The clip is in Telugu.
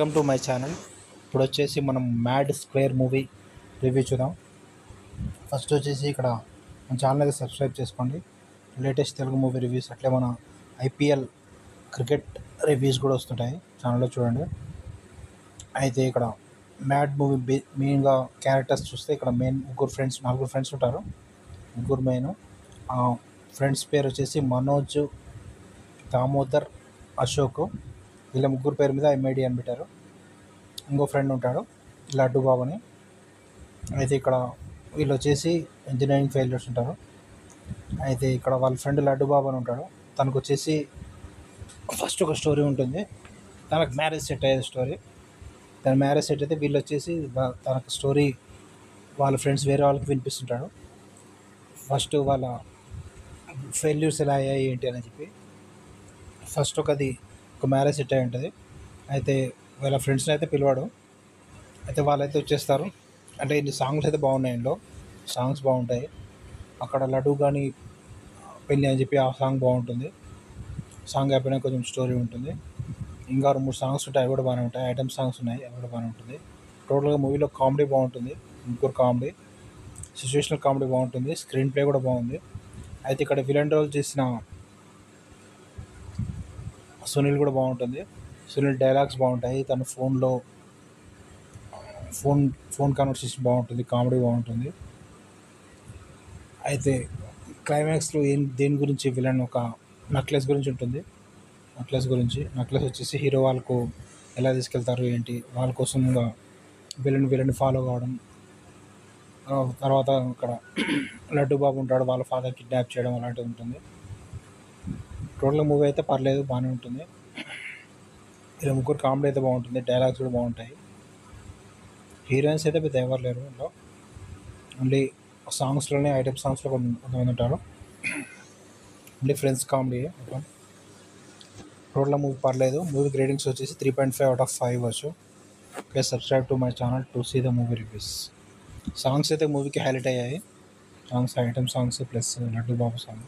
Welcome to my channel. ఇప్పుడు వచ్చేసి మనం మ్యాడ్ స్క్వేర్ మూవీ రివ్యూ చూద్దాం. ఫస్ట్ వచ్చేసి ఇక్కడ మన ఛానల్ అయితే సబ్స్క్రైబ్ చేసుకోండి. లేటెస్ట్ తెలుగు మూవీ రివ్యూస్ అట్లే మన ఐపీఎల్ క్రికెట్ రివ్యూస్ కూడా వస్తుంటాయి ఛానల్లో చూడండి. అయితే ఇక్కడ మ్యాడ్ మూవీ మెయిన్గా క్యారెక్టర్స్ చూస్తే ఇక్కడ మెయిన్ నలుగురు ఫ్రెండ్స్ ఉంటారు. ముగ్గురు మెయిన్ ఫ్రెండ్స్ పేరు వచ్చేసి మనోజ్, దామోదర్, అశోక్. వీళ్ళ ముగ్గురు పేరు మీద ఎంఐడి అని పెట్టారు. ఇంకో ఫ్రెండ్ ఉంటాడు లడ్డు బాబు అని. అయితే ఇక్కడ వీళ్ళు వచ్చేసి ఇంజనీరింగ్ ఫెయిల్యూర్స్ ఉంటారు. అయితే ఇక్కడ వాళ్ళ ఫ్రెండ్ లడ్డు బాబు అని ఉంటాడు. తనకు వచ్చేసి ఫస్ట్ ఒక స్టోరీ ఉంటుంది, తనకు మ్యారేజ్ సెట్ అయ్యేది స్టోరీ. తన మ్యారేజ్ సెట్ అయితే వీళ్ళు వచ్చేసి తనకు స్టోరీ వాళ్ళ ఫ్రెండ్స్ వేరే వాళ్ళకి వినిపిస్తుంటాడు. ఫస్ట్ వాళ్ళ ఫెయిల్యూర్స్ ఎలా అయ్యాయి ఏంటి అని చెప్పి. ఫస్ట్ ఒక మ్యారేజ్ సెట్ అయి ఉంటుంది. అయితే వాళ్ళ ఫ్రెండ్స్ని అయితే పిలవాడు. అయితే వాళ్ళైతే వచ్చేస్తారు. అంటే ఇన్ని సాంగ్స్ అయితే బాగున్నాయి, ఇంట్లో సాంగ్స్ బాగుంటాయి. అక్కడ లడ్డు కానీ పెళ్ళి అని చెప్పి ఆ సాంగ్ బాగుంటుంది. సాంగ్ అయిపోయినా కొంచెం స్టోరీ ఉంటుంది. ఇంకా 2-3 సాంగ్స్ ఉంటాయి, అవి కూడా బాగానే ఉంటాయి. ఐటమ్ సాంగ్స్ ఉన్నాయి, అవి కూడా బాగానే ఉంటుంది. టోటల్గా మూవీలో కామెడీ బాగుంటుంది. ముగ్గురు కామెడీ, సిచ్యువేషనల్ కామెడీ బాగుంటుంది. స్క్రీన్ ప్లే కూడా బాగుంది. అయితే ఇక్కడ విలన్ రోల్ చేసిన సునీల్ కూడా బాగుంటుంది. సునీల్ డైలాగ్స్ బాగుంటాయి. తన ఫోన్ కాన్వర్సేషన్ బాగుంటుంది, కామెడీ బాగుంటుంది. అయితే క్లైమాక్స్లో దేని గురించి విలన్ ఒక నక్లెస్ గురించి ఉంటుంది. నక్లెస్ వచ్చేసి హీరో వాళ్ళకు ఎలా తీసుకెళ్తారు ఏంటి, వాళ్ళ కోసం విలన్ ఫాలో కావడం. తర్వాత ఇక్కడ లడ్డు బాబు ఉంటాడు, వాళ్ళ ఫాదర్ కిడ్నాప్ చేయడం అలాంటివి ఉంటుంది. టోటల్ మూవీ అయితే పర్లేదు, బాగానే ఉంటుంది. ఇలా ముగ్గురు కామెడీ అయితే బాగుంటుంది, డైలాగ్స్ కూడా బాగుంటాయి. హీరోయిన్స్ అయితే పెద్ద ఎవరు లేరు ఇంట్లో. ఓన్లీ సాంగ్స్లోనే ఐటమ్ సాంగ్స్లో కొంతమంది ఉంటారు. Only friends comedy. Total movie పర్లేదు. మూవీ గ్రేడింగ్స్ వచ్చేసి 3.5/5 ఇవ్వచ్చు. Please subscribe to my channel to see the movie reviews. Songs అయితే మూవీకి హైలైట్ అయ్యాయి. Item songs plus Laddu Babu song.